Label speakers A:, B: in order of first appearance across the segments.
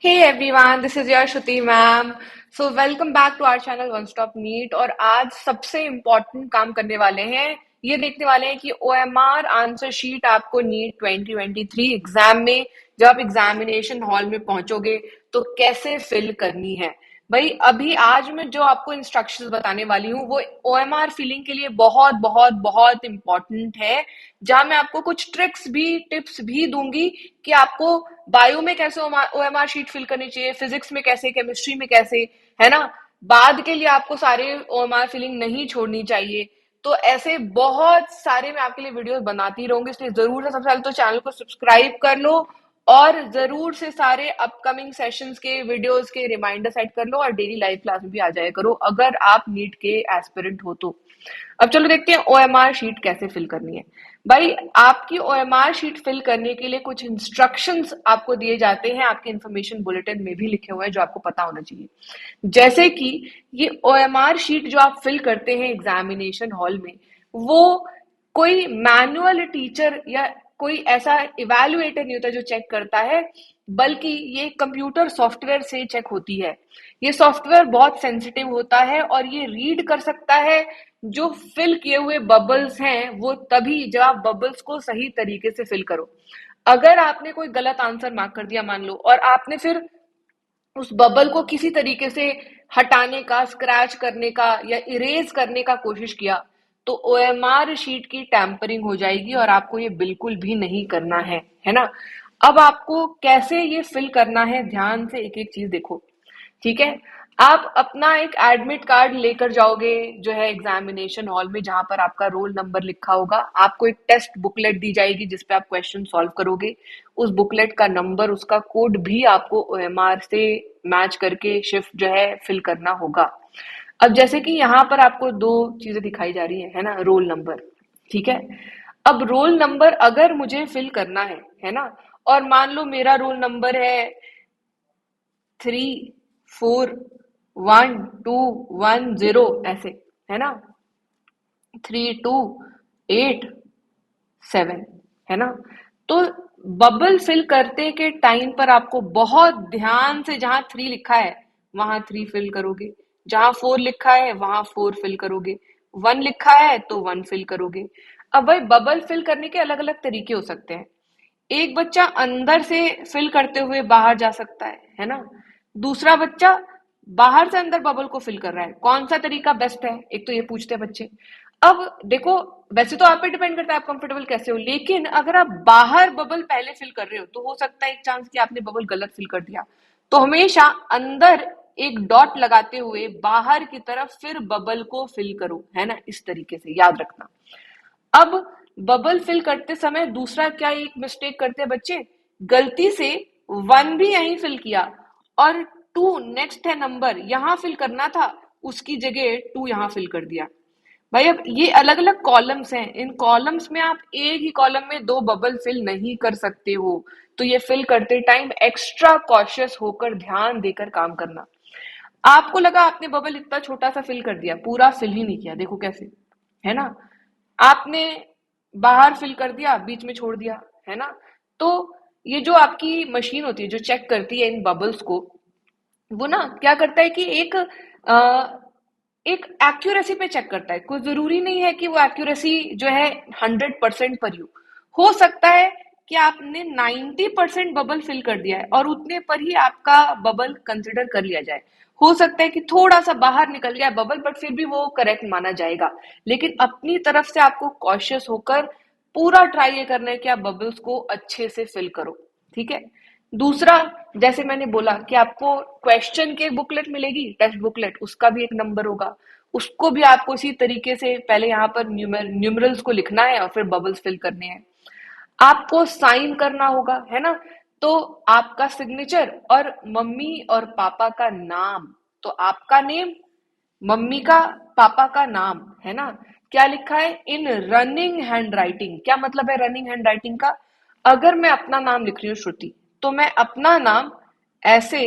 A: Hey everyone, this is your Shruti ma'am. So welcome back to our channel One Stop Neat। और आज सबसे important काम करने वाले हैं, ये देखने वाले हैं कि OMR आंसर शीट आपको नीट 2023 एग्जाम में जब आप एग्जामिनेशन हॉल में पहुंचोगे तो कैसे फिल करनी है। भाई अभी आज मैं जो आपको इंस्ट्रक्शंस बताने वाली हूँ वो OMR फिलिंग के लिए बहुत बहुत बहुत इम्पोर्टेंट है, जहां मैं आपको कुछ ट्रिक्स भी टिप्स भी दूंगी कि आपको बायो में कैसे ओएमआर शीट फिल करनी चाहिए, फिजिक्स में कैसे, केमिस्ट्री में कैसे, है ना। बाद के लिए आपको सारे ओएमआर फिलिंग नहीं छोड़नी चाहिए। तो ऐसे बहुत सारे मैं आपके लिए वीडियोस बनाती रहूंगी, इसलिए जरूर से सबसे पहले तो चैनल को सब्सक्राइब कर लो और जरूर से सारे अपकमिंग सेशंस के वीडियोस के रिमाइंडर सेट कर लो और डेली लाइव क्लास में भी आ जाया करो अगर आप नीट के एस्पिरेंट हो तो। अब चलो देखते हैं ओएमआर शीट कैसे फिल करनी है। भाई आपकी ओएमआर शीट फिल करने के लिए कुछ इंस्ट्रक्शंस आपको दिए जाते हैं, आपके इंफॉर्मेशन बुलेटिन में भी लिखे हुए हैं जो आपको पता होना चाहिए। जैसे कि ये ओएमआर शीट जो आप फिल करते हैं एग्जामिनेशन हॉल में, वो कोई मैनुअल टीचर या कोई ऐसा इवैल्यूएटर नहीं होता जो चेक करता है, बल्कि ये कंप्यूटर सॉफ्टवेयर से चेक होती है। ये सॉफ्टवेयर बहुत सेंसिटिव होता है और ये रीड कर सकता है जो फिल किए हुए बबल्स हैं वो तभी जब आप बबल्स को सही तरीके से फिल करो। अगर आपने कोई गलत आंसर मार्क कर दिया मान लो और आपने फिर उस बबल को किसी तरीके से हटाने का, स्क्रैच करने का या इरेज करने का कोशिश किया तो ओएमआर शीट की टैंपरिंग हो जाएगी और आपको ये बिल्कुल भी नहीं करना है ना। अब आपको कैसे ये फिल करना है, ध्यान से एक एक चीज देखो, ठीक है। आप अपना एक एडमिट कार्ड लेकर जाओगे जो है एग्जामिनेशन हॉल में, जहां पर आपका रोल नंबर लिखा होगा। आपको एक टेस्ट बुकलेट दी जाएगी जिसपे आप क्वेश्चन सॉल्व करोगे। उस बुकलेट का नंबर, उसका कोड भी आपको ओएमआर से मैच करके शिफ्ट जो है फिल करना होगा। अब जैसे कि यहाँ पर आपको दो चीजें दिखाई जा रही है ना, रोल नंबर, ठीक है। अब रोल नंबर अगर मुझे फिल करना है ना, और मान लो मेरा रोल नंबर है 3411210 ऐसे, है ना, 3287, है ना। तो बबल फिल करते के टाइम पर आपको बहुत ध्यान से, जहां 3 लिखा है वहां 3 फिल करोगे, जहां 4 लिखा है वहां 4 फिल करोगे, 1 लिखा है तो 1 फिल करोगे। अब भाई बबल फिल करने के अलग अलग तरीके हो सकते हैं। एक बच्चा अंदर से फिल करते हुए बाहर जा सकता है ना। दूसरा बच्चा बाहर से अंदर बबल को फिल कर रहा है, कौन सा तरीका बेस्ट है, एक तो ये पूछते हैं बच्चे। अब देखो, वैसे तो आप पे डिपेंड करता है आप कंफर्टेबल कैसे हो, लेकिन अगर आप बाहर बबल पहले फिल कर रहे हो तो हो सकता है एक चांस कि आपने बबल गलत फिल कर दिया। तो हमेशा अंदर एक डॉट लगाते हुए बाहर की तरफ फिर बबल को फिल करो, है ना, इस तरीके से याद रखना। अब बबल फिल करते समय दूसरा क्या एक मिस्टेक करते हैं बच्चे, गलती से 1 भी यहीं फिल किया और 2 नेक्स्ट है नंबर यहां फिल करना था, उसकी जगह 2 यहां फिल कर दिया। भाई अब ये अलग अलग कॉलम्स हैं, इन कॉलम्स में आप एक ही कॉलम में 2 बबल फिल नहीं कर सकते हो। तो ये फिल करते टाइम एक्स्ट्रा कॉशियस होकर ध्यान देकर काम करना। आपको लगा आपने बबल इतना छोटा सा फिल कर दिया, पूरा फिल ही नहीं किया, देखो कैसे, है ना। आपने बाहर फिल कर दिया, बीच में छोड़ दिया, है ना। तो ये जो आपकी मशीन होती है जो चेक करती है इन बबल्स को, वो ना क्या करता है कि एक एक्यूरेसी पे चेक करता है। कोई जरूरी नहीं है कि वो एक्यूरेसी जो है 100% पर ही हो सकता है कि आपने 90% बबल फिल कर दिया है और उतने पर ही आपका बबल कंसिडर कर लिया जाए। हो सकता है कि थोड़ा सा बाहर निकल गया बबल, बट फिर भी वो करेक्ट माना जाएगा। लेकिन अपनी तरफ से आपको कॉशियस होकर पूरा ट्राई ये करना है कि आप बबल्स को अच्छे से फिल करो, ठीक है। दूसरा, जैसे मैंने बोला कि आपको क्वेश्चन के बुकलेट मिलेगी, टेस्ट बुकलेट, उसका भी एक नंबर होगा। उसको भी आपको इसी तरीके से पहले यहाँ पर न्यूमरल्स को लिखना है और फिर बबल्स फिल करने हैं। आपको साइन करना होगा, है ना। तो आपका सिग्नेचर और मम्मी और पापा का नाम, तो आपका नेम, मम्मी का, पापा का नाम, है ना। क्या लिखा है, इन रनिंग हैंड राइटिंग। क्या मतलब है रनिंग हैंड राइटिंग का, अगर मैं अपना नाम लिख रही हूँ श्रुति, तो मैं अपना नाम ऐसे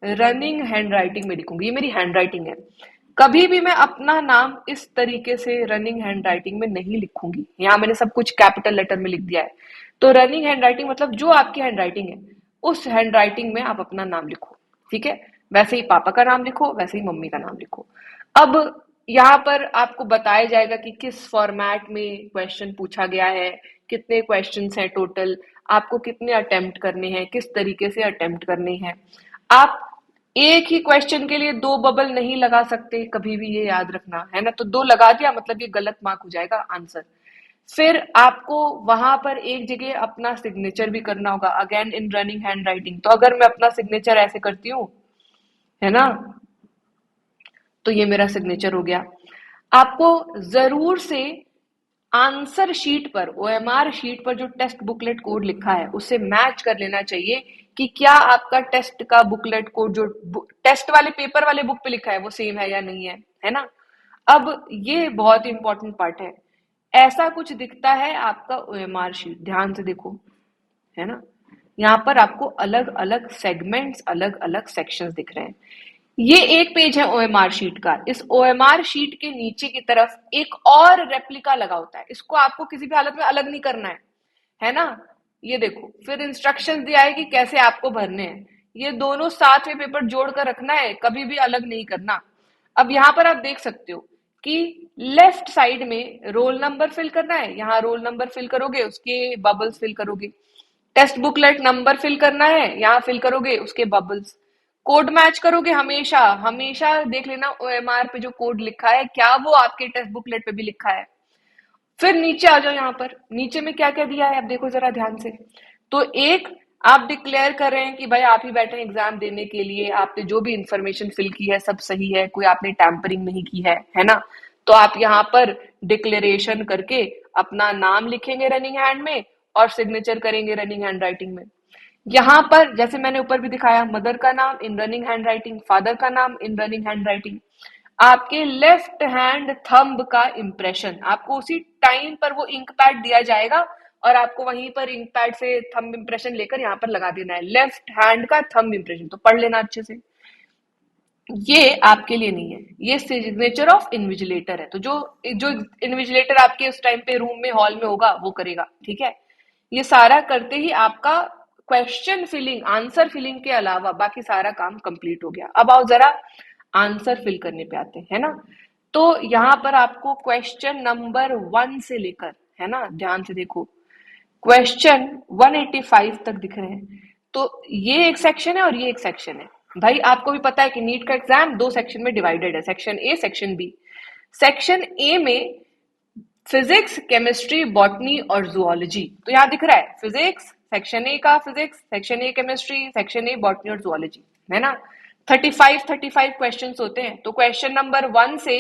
A: रनिंग हैंड राइटिंग में लिखूंगी, ये मेरी हैंड राइटिंग है। कभी भी मैं अपना नाम इस तरीके से रनिंग हैंड राइटिंग में नहीं लिखूंगी। यहाँ मैंने सब कुछ कैपिटल लेटर में लिख दिया है। तो रनिंग हैंड राइटिंग मतलब जो आपकी हैंड राइटिंग है उस हैंडराइटिंग में आप अपना नाम लिखो, ठीक है। वैसे ही पापा का नाम लिखो, वैसे ही मम्मी का नाम लिखो। अब यहाँ पर आपको बताया जाएगा कि किस फॉर्मेट में क्वेश्चन पूछा गया है, कितने क्वेश्चंस हैं टोटल, आपको कितने अटेम्प्ट करने हैं, किस तरीके से अटेम्प्ट करने हैं। आप एक ही क्वेश्चन के लिए दो बबल नहीं लगा सकते, कभी भी ये याद रखना है ना। तो दो लगा दिया मतलब ये गलत मार्क हो जाएगा आंसर। फिर आपको वहां पर एक जगह अपना सिग्नेचर भी करना होगा, again in running hand writing. तो अगर मैं अपना सिग्नेचर ऐसे करती हूँ, है ना, तो ये मेरा सिग्नेचर हो गया। आपको जरूर से आंसर शीट पर, ओएमआर शीट पर जो टेस्ट बुकलेट कोड लिखा है उससे मैच कर लेना चाहिए कि क्या आपका टेस्ट का बुकलेट कोड जो टेस्ट वाले पेपर वाले बुक पे लिखा है वो सेम है या नहीं है ना। अब ये बहुत ही इंपॉर्टेंट पार्ट है। ऐसा कुछ दिखता है आपका ओएमआर शीट, ध्यान से देखो, है ना। यहाँ पर आपको अलग अलग सेगमेंट्स, अलग अलग सेक्शंस दिख रहे हैं। ये एक पेज है ओएमआर शीट का। इस ओएमआर शीट के नीचे की तरफ एक और रेप्लिका लगा होता है, इसको आपको किसी भी हालत में अलग नहीं करना है ना। ये देखो, फिर इंस्ट्रक्शंस दिया है कि कैसे आपको भरने हैं। ये दोनों साथ में पेपर जोड़कर रखना है, कभी भी अलग नहीं करना। अब यहाँ पर आप देख सकते हो कि लेफ्ट साइड में रोल नंबर फिल करना है, यहाँ रोल नंबर फिल करोगे, उसके बबल्स फिल करोगे। टेस्ट बुकलेट नंबर फिल करना है, यहाँ फिल करोगे, उसके बबल्स। कोड मैच करोगे, हमेशा हमेशा देख लेना ओएमआर पे जो कोड लिखा है क्या वो आपके टेक्स्ट बुकलेट पे भी लिखा है। फिर नीचे आ जाओ, यहाँ पर नीचे में क्या क्या दिया है अब देखो जरा ध्यान से। तो एक, आप डिक्लेयर कर रहे हैं कि भाई आप ही बैठे हैं एग्जाम देने के लिए, आपने जो भी इंफॉर्मेशन फिल की है सब सही है, कोई आपने टैंपरिंग नहीं की है ना। तो आप यहाँ पर डिक्लेरेशन करके अपना नाम लिखेंगे रनिंग हैंड में और सिग्नेचर करेंगे रनिंग हैंड राइटिंग में। यहाँ पर जैसे मैंने ऊपर भी दिखाया, मदर का नाम इन रनिंग हैंड राइटिंग, फादर का नाम इन रनिंग हैंड राइटिंग। आपके लेफ्ट हैंड थंब का इंप्रेशन आपको उसी टाइम पर वो इंक पैड दिया जाएगा और आपको वहीं पर इंक पैड से थंब इंप्रेशन लेकर यहाँ पर लगा देना है, लेफ्ट हैंड का थंब इंप्रेशन। तो पढ़ लेना अच्छे से, ये आपके लिए नहीं है, ये सिग्नेचर ऑफ इन्विजिलेटर है। तो जो जो इन्विजिलेटर आपके उस टाइम पे रूम में हॉल में होगा वो करेगा, ठीक है। ये सारा करते ही आपका क्वेश्चन फिलिंग, आंसर फिलिंग के अलावा बाकी सारा काम कंप्लीट हो गया। अब आओ जरा आंसर फिल करने पे आते हैं ना। तो यहाँ पर आपको क्वेश्चन नंबर 1 से लेकर, है ना, ध्यान से देखो, क्वेश्चन 185 तक दिख रहे हैं। तो ये एक सेक्शन है और ये एक सेक्शन है। भाई आपको भी पता है कि नीट का एग्जाम दो सेक्शन में डिवाइडेड है, section A section B. Section A में फिजिक्स, केमिस्ट्री, बॉटनी और जूलॉजी। तो यहाँ दिख रहा है फिजिक्स, सेक्शन ए का physics, section A chemistry, section A botany और जूलॉजी, है ना। 35 क्वेश्चंस होते हैं। तो क्वेश्चन नंबर 1 से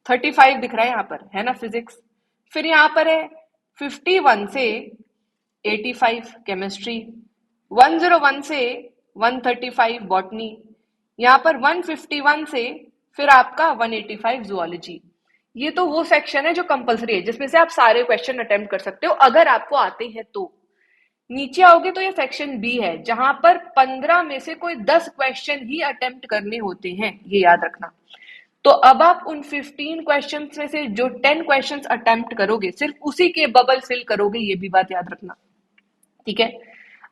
A: 35 दिख रहा है यहाँ पर, है ना, फिजिक्स। फिर यहाँ पर है 51 से 85 केमिस्ट्री, 101 से 135 बॉटनी, यहाँ पर 151 से फिर आपका 185 जूलॉजी। ये तो वो सेक्शन है जो कंपलसरी है, जिसमें से आप सारे क्वेश्चन अटेम्प्ट कर सकते हो अगर आपको आते हैं तो। नीचे आओगे तो ये सेक्शन बी है, जहां पर 15 में से कोई 10 क्वेश्चन ही अटेम्प्ट करने होते हैं, ये याद रखना। तो अब आप उन 15 क्वेश्चन में से जो 10 क्वेश्चन अटेम्प्ट करोगे सिर्फ उसी के बबल फिल करोगे, ये भी बात याद रखना, ठीक है।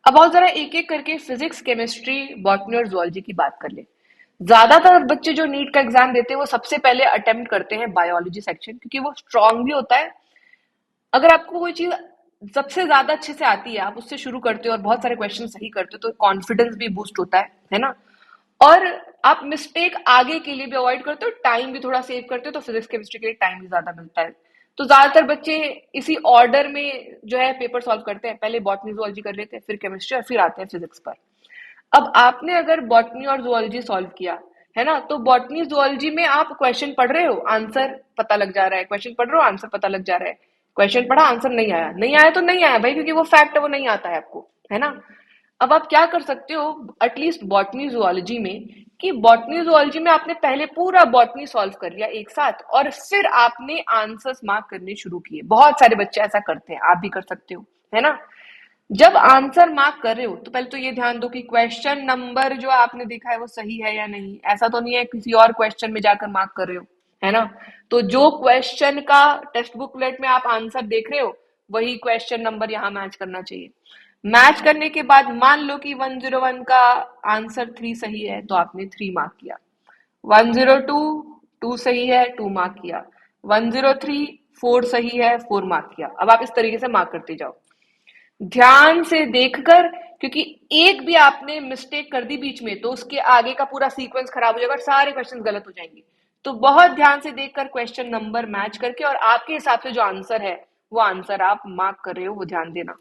A: अब और जरा एक एक करके फिजिक्स, केमिस्ट्री, बॉटनी और जूलॉजी की बात कर ले। ज्यादातर बच्चे जो नीट का एग्जाम देते हैं वो सबसे पहले अटेम्प्ट करते हैं बायोलॉजी सेक्शन, क्योंकि वो स्ट्रांग भी होता है। अगर आपको कोई चीज सबसे ज्यादा अच्छे से आती है, आप उससे शुरू करते हो और बहुत सारे क्वेश्चन सही करते हो, तो कॉन्फिडेंस भी बूस्ट होता है ना। और आप मिस्टेक आगे के लिए भी अवॉइड करते हो, टाइम भी थोड़ा सेव करते हो, तो फिजिक्स केमिस्ट्री के लिए टाइम भी ज्यादा मिलता है। तो ज्यादातर बच्चे इसी ऑर्डर में जो है पेपर सॉल्व करते हैं, पहले बॉटनी जूलॉजी कर लेते हैं, फिर केमिस्ट्री और फिर आते हैं फिजिक्स पर। अब आपने अगर बॉटनी और जूलॉजी सॉल्व किया है ना, तो बॉटनी जूलॉजी में आप क्वेश्चन पढ़ रहे हो, आंसर पता लग जा रहा है, क्वेश्चन पढ़ रहे हो, आंसर पता लग जा रहा है, क्वेश्चन पढ़ा, आंसर नहीं आया, नहीं आया तो नहीं आया भाई, क्योंकि वो फैक्ट है, वो नहीं आता है आपको, है ना। अब आप क्या कर सकते हो एटलीस्ट बॉटनी जूलॉजी में, कि बॉटनी जूलॉजी में आपने पहले पूरा बॉटनी सॉल्व कर लिया एक साथ और फिर आपने आंसर्स मार्क करने शुरू किए। बहुत सारे बच्चे ऐसा करते हैं, आप भी कर सकते हो, है ना। जब आंसर मार्क कर रहे हो तो पहले तो ये ध्यान दो कि क्वेश्चन नंबर जो आपने देखा है वो सही है या नहीं। ऐसा तो नहीं है किसी और क्वेश्चन में जाकर मार्क कर रहे हो, है ना। तो जो क्वेश्चन का टेक्स्ट बुकलेट में आप आंसर देख रहे हो वही क्वेश्चन नंबर यहाँ मैच करना चाहिए। मैच करने के बाद मान लो कि 101 का आंसर 3 सही है तो आपने 3 मार्क किया। 102 2 सही है, 2 मार्क किया। 103 4 सही है, 4 मार्क किया। अब आप इस तरीके से मार्क करते जाओ ध्यान से देखकर, क्योंकि एक भी आपने मिस्टेक कर दी बीच में तो उसके आगे का पूरा सीक्वेंस खराब हो जाएगा और सारे क्वेश्चन गलत हो जाएंगे। तो बहुत ध्यान से देखकर क्वेश्चन नंबर मैच करके और आपके हिसाब से जो आंसर है वो आंसर आप मार्क कर रहे हो, वो ध्यान देना।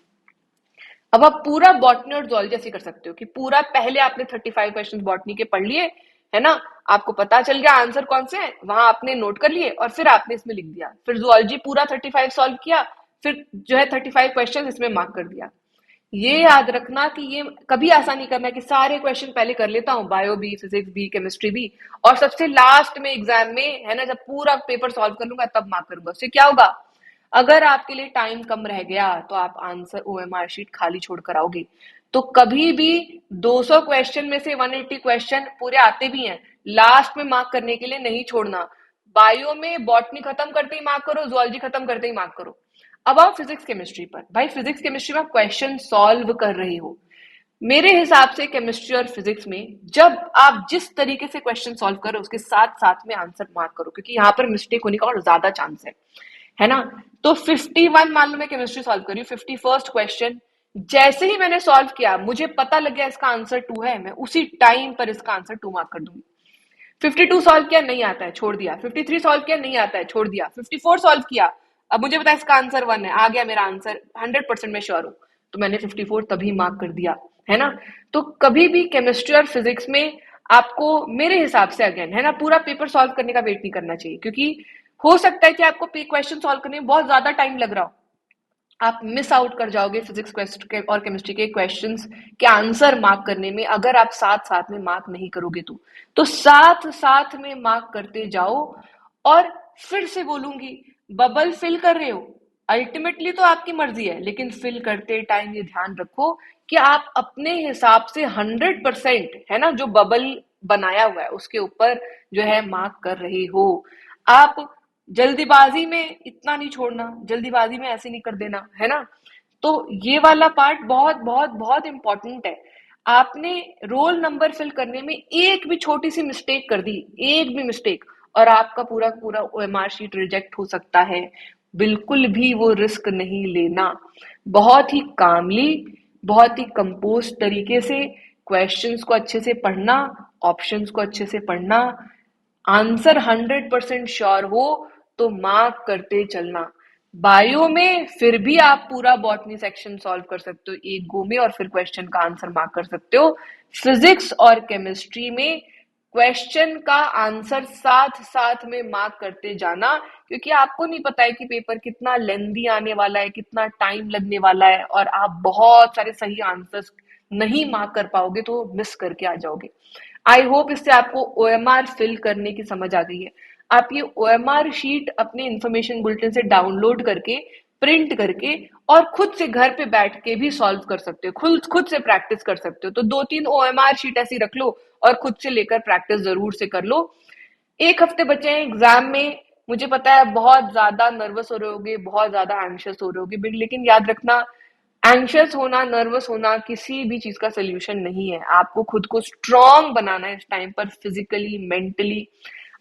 A: अब आप पूरा बॉटनी और जूलॉजी ऐसे कर सकते हो कि पूरा पहले आपने 35 क्वेश्चन बॉटनी के पढ़ लिए, है ना, आपको पता चल गया आंसर कौन से है, वहां आपने नोट कर लिए और फिर आपने इसमें लिख दिया। फिर जूलॉजी पूरा 35 सॉल्व किया, फिर जो है 35 क्वेश्चन इसमें मार्क कर दिया। ये याद रखना कि ये कभी ऐसा नहीं करना कि सारे क्वेश्चन पहले कर लेता हूँ, बायो भी, फिजिक्स भी, केमिस्ट्री भी, और सबसे लास्ट में एग्जाम में, है ना, जब पूरा पेपर सॉल्व कर लूंगा तब मार्क करूंगा। उससे क्या होगा, अगर आपके लिए टाइम कम रह गया तो आप आंसर ओएमआर शीट खाली छोड़ कर आओगे। तो कभी भी 200 क्वेश्चन में से 180 क्वेश्चन पूरे आते भी हैं, लास्ट में मार्क करने के लिए नहीं छोड़ना। बायो में बॉटनी खत्म करते ही मार्क करो, जूलॉजी खत्म करते ही मार्क करो। अब आओ फिजिक्स केमिस्ट्री पर। भाई फिजिक्स केमिस्ट्री में आप क्वेश्चन सॉल्व कर रहे हो। मेरे हिसाब से केमिस्ट्री और फिजिक्स में जब आप जिस तरीके से क्वेश्चन सॉल्व कर रहे हो उसके साथ साथ में आंसर मार्क करो, क्योंकि यहाँ पर मिस्टेक होने का और ज्यादा चांस है ना। तो 51 मान लो मैं केमिस्ट्री सॉल्व कर रही हूँ, 51st क्वेश्चन जैसे ही मैंने सॉल्व किया मुझे पता लग गया इसका आंसर 2 है, मैं उसी टाइम पर इसका आंसर 2 मार्क कर दूंगी। 52 सॉल्व किया, नहीं आता है, छोड़ दिया। 53 सॉल्व किया, नहीं आता है, छोड़ दिया। 54 सॉल्व किया, अब मुझे पता है इसका आंसर 1 है, आ गया मेरा आंसर, 100% मैं श्योर हूं, तो मैंने 54 तभी मार्क कर दिया, है ना। तो कभी भी केमिस्ट्री और फिजिक्स में आपको मेरे हिसाब से अगेन, है ना, पूरा पेपर सॉल्व करने का वेट नहीं करना चाहिए, क्योंकि हो सकता है कि आपको क्वेश्चन सॉल्व करने में बहुत ज्यादा टाइम लग रहा हो, आप मिस आउट कर जाओगे फिजिक्स क्वेश्चन और केमिस्ट्री के क्वेश्चंस के आंसर मार्क करने में, अगर आप साथ साथ में मार्क नहीं करोगे तो साथ साथ में मार्क करते जाओ। और फिर से बोलूंगी, बबल फिल कर रहे हो, अल्टीमेटली तो आपकी मर्जी है, लेकिन फिल करते टाइम ये ध्यान रखो कि आप अपने हिसाब से 100%, है ना, जो बबल बनाया हुआ है उसके ऊपर जो है मार्क कर रहे हो। आप जल्दीबाजी में इतना नहीं छोड़ना, जल्दीबाजी में ऐसे नहीं कर देना, है ना। तो ये वाला पार्ट बहुत बहुत बहुत इंपॉर्टेंट है। आपने रोल नंबर फिल करने में एक भी छोटी सी मिस्टेक कर दी, एक भी मिस्टेक, और आपका पूरा पूरा ओएमआर शीट रिजेक्ट हो सकता है। बिल्कुल भी वो रिस्क नहीं लेना। बहुत ही कामली, बहुत ही कंपोज तरीके से क्वेश्चंस को अच्छे से पढ़ना, ऑप्शंस को अच्छे से पढ़ना, आंसर 100% श्योर हो तो मार्क करते चलना। बायो में फिर भी आप पूरा बॉटनी सेक्शन सॉल्व कर सकते हो एक गो में और फिर क्वेश्चन का आंसर मार्क कर सकते हो। फिजिक्स और केमिस्ट्री में क्वेश्चन का आंसर साथ साथ में मार्क करते जाना, क्योंकि आपको नहीं पता है कि पेपर कितना लेंदी आने वाला है, कितना टाइम लगने वाला है, और आप बहुत सारे सही आंसर्स नहीं मार्क कर पाओगे तो मिस करके आ जाओगे। आई होप इससे आपको ओएमआर फिल करने की समझ आ गई है। आप ये ओएमआर शीट अपने इंफॉर्मेशन बुलेटिन से डाउनलोड करके, प्रिंट करके, और खुद से घर पे बैठ के भी सॉल्व कर सकते हो, खुद से प्रैक्टिस कर सकते हो। तो 2-3 ओएमआर शीट ऐसी रख लो और खुद से लेकर प्रैक्टिस जरूर से कर लो। एक हफ्ते बचे हैं एग्जाम में, मुझे पता है बहुत ज्यादा नर्वस हो रहे होगे, बहुत ज्यादा एंशियस हो रहे होगे, लेकिन याद रखना, एंशियस होना, नर्वस होना किसी भी चीज का सोल्यूशन नहीं है। आपको खुद को स्ट्रांग बनाना है इस टाइम पर, फिजिकली, मेंटली।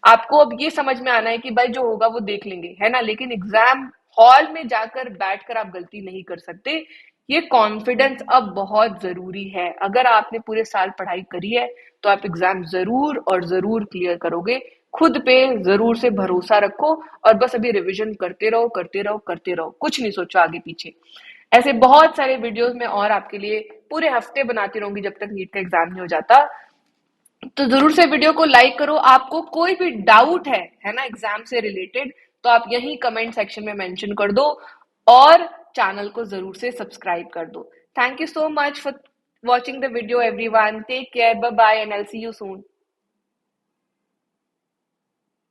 A: आपको अब ये समझ में आना है कि भाई जो होगा वो देख लेंगे, है ना, लेकिन एग्जाम हॉल में जाकर बैठकर आप गलती नहीं कर सकते। ये कॉन्फिडेंस अब बहुत जरूरी है। अगर आपने पूरे साल पढ़ाई करी है तो आप एग्जाम जरूर और जरूर क्लियर करोगे। खुद पे जरूर से भरोसा रखो और बस अभी रिवीजन करते रहो, करते रहो, करते रहो, कुछ नहीं सोचो आगे पीछे। ऐसे बहुत सारे वीडियोस में और आपके लिए पूरे हफ्ते बनाती रहूंगी जब तक नीट का एग्जाम नहीं हो जाता। तो जरूर से वीडियो को लाइक करो। आपको कोई भी डाउट है ना, एग्जाम से रिलेटेड, तो आप यही कमेंट सेक्शन में मेंशन कर दो और चैनल को जरूर से सब्सक्राइब कर दो। Thank you so much for watching the video everyone. Take care, bye bye, and I will see you soon.